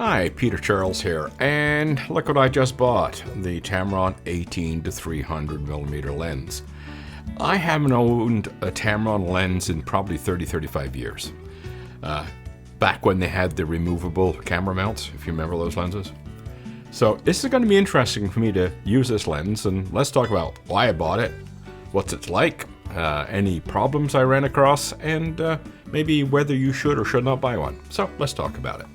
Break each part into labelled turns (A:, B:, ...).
A: Hi, Peter Charles here, and look what I just bought, the Tamron 18-300mm lens. I haven't owned a Tamron lens in probably 30-35 years. Back when they had the removable camera mounts, if you remember those lenses. So this is going to be interesting for me to use this lens, and let's talk about why I bought it, what it's like, any problems I ran across, and maybe whether you should or should not buy one. So let's talk about it.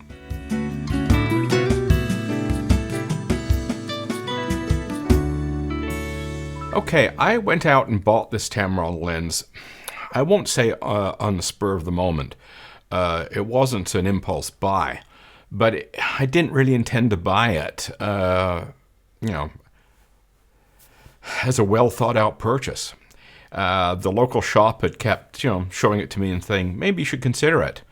A: Okay, I went out and bought this Tamron lens. I won't say on the spur of the moment. It wasn't an impulse buy, but I didn't really intend to buy it, as a well thought out purchase. The local shop had kept, showing it to me and saying, maybe you should consider it,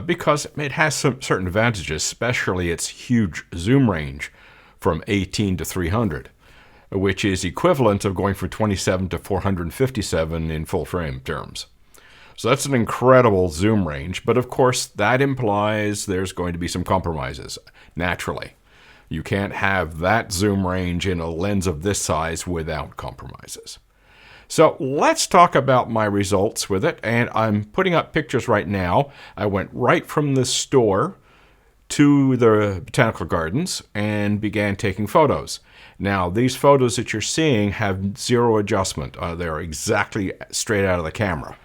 A: because it has some certain advantages, especially its huge zoom range from 18 to 300. Which is equivalent of going from 27 to 457 in full frame terms. So that's an incredible zoom range, but of course that implies there's going to be some compromises, naturally. You can't have that zoom range in a lens of this size without compromises. So let's talk about my results with it, and I'm putting up pictures right now. I went right from the store to the botanical gardens and began taking photos. Now, these photos that you're seeing have zero adjustment. They're exactly straight out of the camera.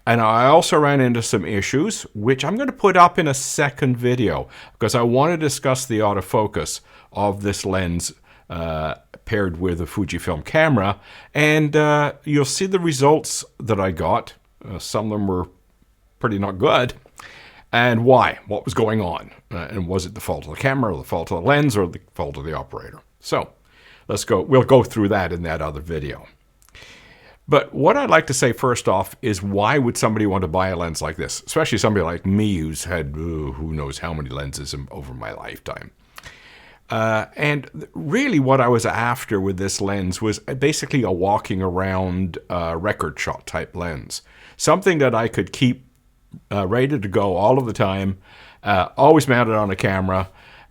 A: And I also ran into some issues, which I'm going to put up in a second video, because I want to discuss the autofocus of this lens paired with a Fujifilm camera. And you'll see the results that I got. Some of them were pretty not good. And why? What was going on? And was it the fault of the camera, or the fault of the lens, or the fault of the operator? So let's go. We'll go through that in that other video. But what I'd like to say first off is, why would somebody want to buy a lens like this? Especially somebody like me who's had who knows how many lenses over my lifetime. And really what I was after with this lens was basically a walking around record shot type lens. Something that I could keep ready to go all of the time, always mounted on a camera.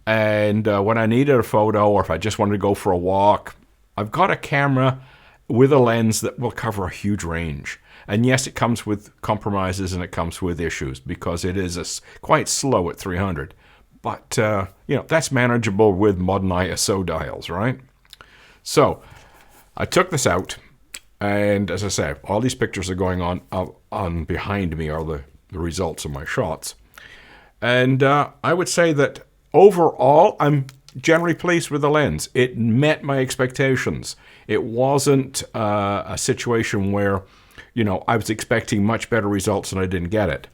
A: And when I needed a photo, or if I just wanted to go for a walk, I've got a camera with a lens that will cover a huge range. And yes, it comes with compromises and it comes with issues, because it is quite slow at 300. But, that's manageable with modern ISO dials, right? So I took this out, and as I say, all these pictures are going on behind me are the results of my shots. And I would say that overall, I'm generally pleased with the lens. It met my expectations. It wasn't a situation where, I was expecting much better results and I didn't get it.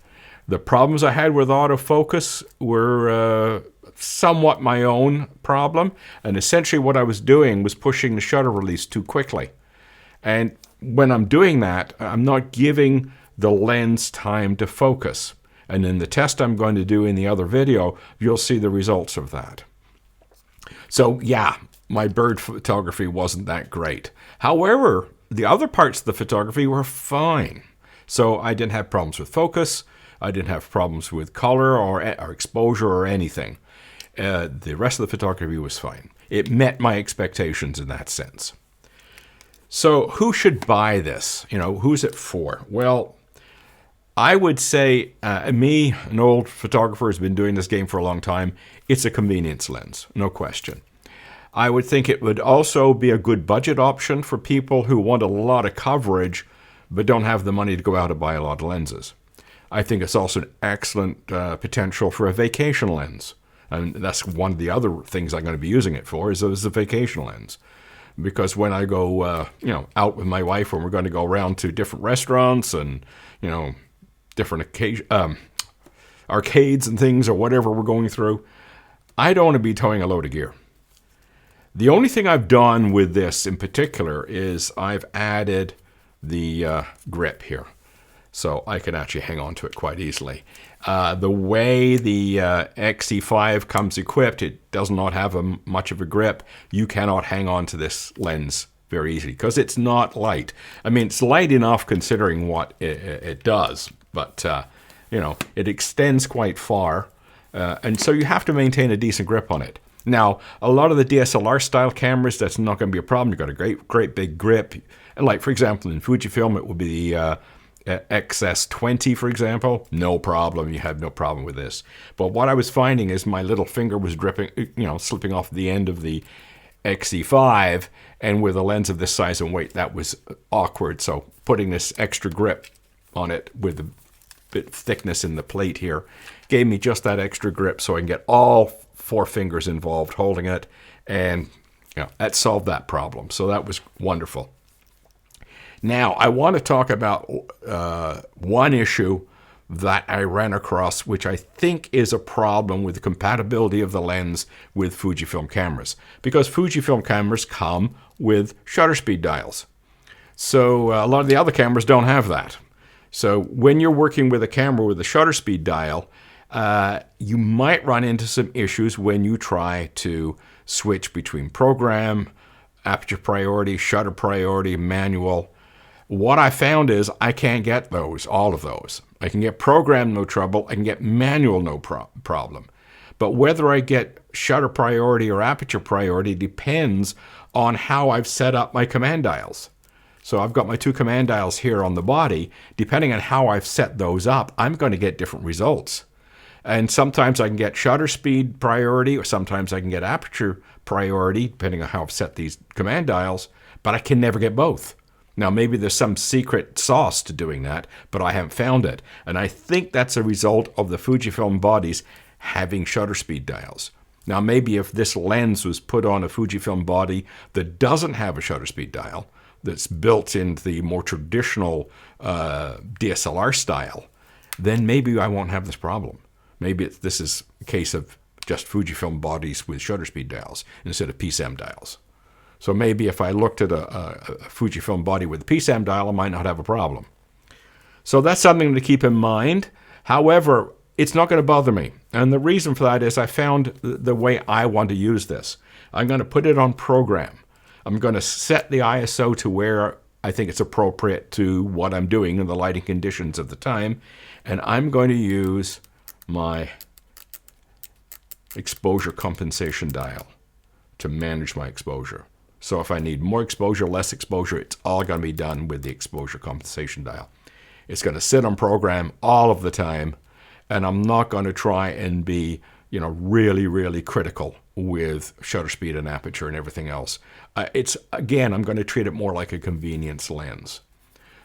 A: The problems I had with autofocus were somewhat my own problem. And essentially what I was doing was pushing the shutter release too quickly. And when I'm doing that, I'm not giving the lens time to focus. And in the test I'm going to do in the other video, you'll see the results of that. So yeah, my bird photography wasn't that great. However, the other parts of the photography were fine. So I didn't have problems with focus. I didn't have problems with color or exposure or anything. The rest of the photography was fine. It met my expectations in that sense. So who should buy this? Who's it for? Well, I would say, me, an old photographer who's been doing this game for a long time, it's a convenience lens, no question. I would think it would also be a good budget option for people who want a lot of coverage but don't have the money to go out and buy a lot of lenses. I think it's also an excellent potential for a vacation lens. And that's one of the other things I'm going to be using it for, is a vacation lens. Because when I go, out with my wife, when we're going to go around to different restaurants and, different arcades and things, or whatever we're going through, I don't want to be towing a load of gear. The only thing I've done with this in particular is I've added the grip here, so I can actually hang on to it quite easily. The way the XE5 comes equipped, it does not have much of a grip. You cannot hang on to this lens very easily because it's not light. I mean, it's light enough considering what it does, but it extends quite far, And so you have to maintain a decent grip on it. Now, a lot of the DSLR style cameras, that's not going to be a problem. You've got a great big grip. And like, for example, in Fujifilm, it would be the XS20, for example. No problem. You have no problem with this. But what I was finding is my little finger was dripping, slipping off the end of the XE5, and with a lens of this size and weight, that was awkward. So putting this extra grip on it with a bit of thickness in the plate here gave me just that extra grip so I can get all 4 fingers involved holding it, and that solved that problem. So that was wonderful. Now, I want to talk about one issue that I ran across, which I think is a problem with the compatibility of the lens with Fujifilm cameras, because Fujifilm cameras come with shutter speed dials. So a lot of the other cameras don't have that. So when you're working with a camera with a shutter speed dial, you might run into some issues when you try to switch between program, aperture priority, shutter priority, manual. What I found is I can't get all of those. I can get program, no trouble. I can get manual, no problem. But whether I get shutter priority or aperture priority depends on how I've set up my command dials. So I've got my 2 command dials here on the body. Depending on how I've set those up, I'm going to get different results. And sometimes I can get shutter speed priority, or sometimes I can get aperture priority, depending on how I've set these command dials, but I can never get both. Now, maybe there's some secret sauce to doing that, but I haven't found it. And I think that's a result of the Fujifilm bodies having shutter speed dials. Now, maybe if this lens was put on a Fujifilm body that doesn't have a shutter speed dial, that's built into the more traditional DSLR style, then maybe I won't have this problem. Maybe this is a case of just Fujifilm bodies with shutter speed dials instead of PSM dials. So maybe if I looked at a Fujifilm body with a PSM dial, I might not have a problem. So that's something to keep in mind. However, it's not going to bother me. And the reason for that is I found the way I want to use this. I'm going to put it on program. I'm going to set the ISO to where I think it's appropriate to what I'm doing in the lighting conditions of the time. And I'm going to use my exposure compensation dial to manage my exposure. So if I need more exposure, less exposure, it's all going to be done with the exposure compensation dial. It's going to sit on program all of the time, and I'm not going to try and be, really, really critical with shutter speed and aperture and everything else. I'm going to treat it more like a convenience lens.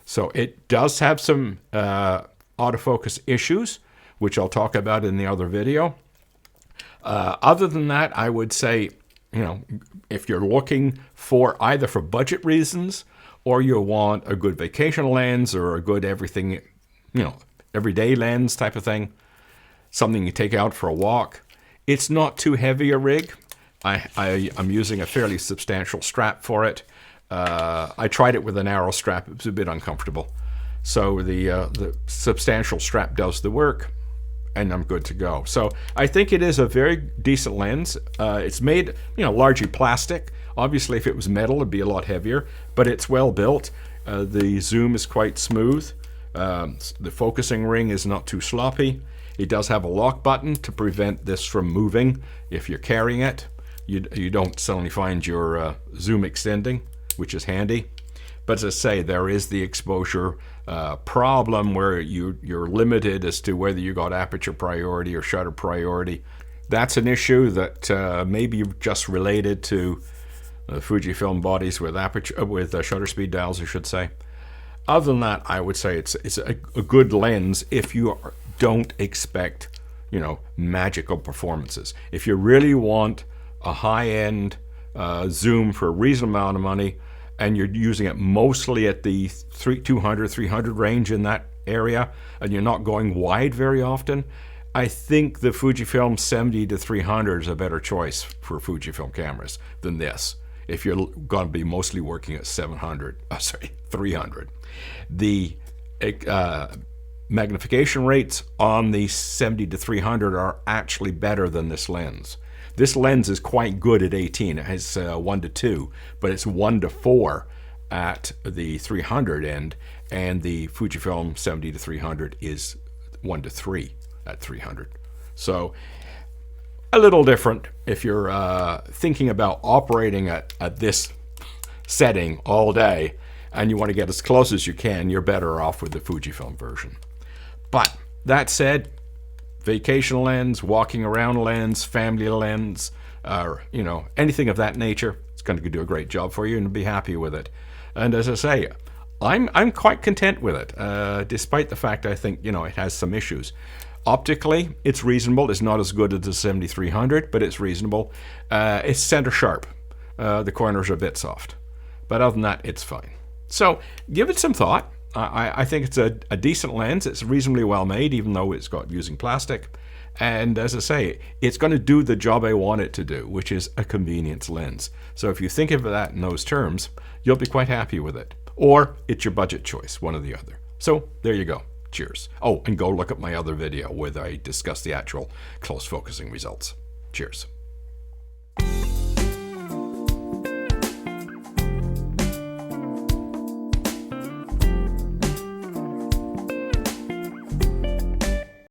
A: So it does have some autofocus issues, which I'll talk about in the other video. Other than that, I would say, if you're looking for either for budget reasons or you want a good vacation lens or a good everything, everyday lens type of thing, something you take out for a walk, it's not too heavy a rig. I'm using a fairly substantial strap for it. I tried it with a narrow strap. It was a bit uncomfortable. So the substantial strap does the work, and I'm good to go. So I think it is a very decent lens. It's made, largely plastic. Obviously, if it was metal, it'd be a lot heavier, but it's well built. The zoom is quite smooth. The focusing ring is not too sloppy. It does have a lock button to prevent this from moving if you're carrying it. You don't suddenly find your zoom extending, which is handy. But as I say, there is the exposure problem where you're limited as to whether you got aperture priority or shutter priority. That's an issue that maybe just related to Fujifilm bodies with shutter speed dials, I should say. Other than that, I would say it's a good lens if you don't expect, magical performances. If you really want a high-end zoom for a reasonable amount of money, and you're using it mostly at the 200, 300 range in that area, and you're not going wide very often, I think the Fujifilm 70-300 is a better choice for Fujifilm cameras than this, if you're going to be mostly working at 300. The magnification rates on the 70-300 are actually better than this lens. This lens is quite good at 18. It has 1:2, but it's 1:4 at the 300 end, and the Fujifilm 70-300 is 1:3 at 300. So A little different if you're thinking about operating at this setting all day and you want to get as close as you can, you're better off with the Fujifilm version. But that said, vacation lens, walking around lens, family lens, anything of that nature, it's going to do a great job for you and be happy with it. And as I say, I'm quite content with it, despite the fact I think it has some issues. Optically, it's reasonable. It's not as good as the 7300, but it's reasonable. It's center sharp. The corners are a bit soft. But other than that, it's fine. So give it some thought. I think it's a decent lens. It's reasonably well made, even though it's got using plastic. And as I say, it's going to do the job I want it to do, which is a convenience lens. So if you think of that in those terms, you'll be quite happy with it. Or it's your budget choice, one or the other. So there you go. Cheers. Oh, and go look at my other video where I discuss the actual close focusing results. Cheers.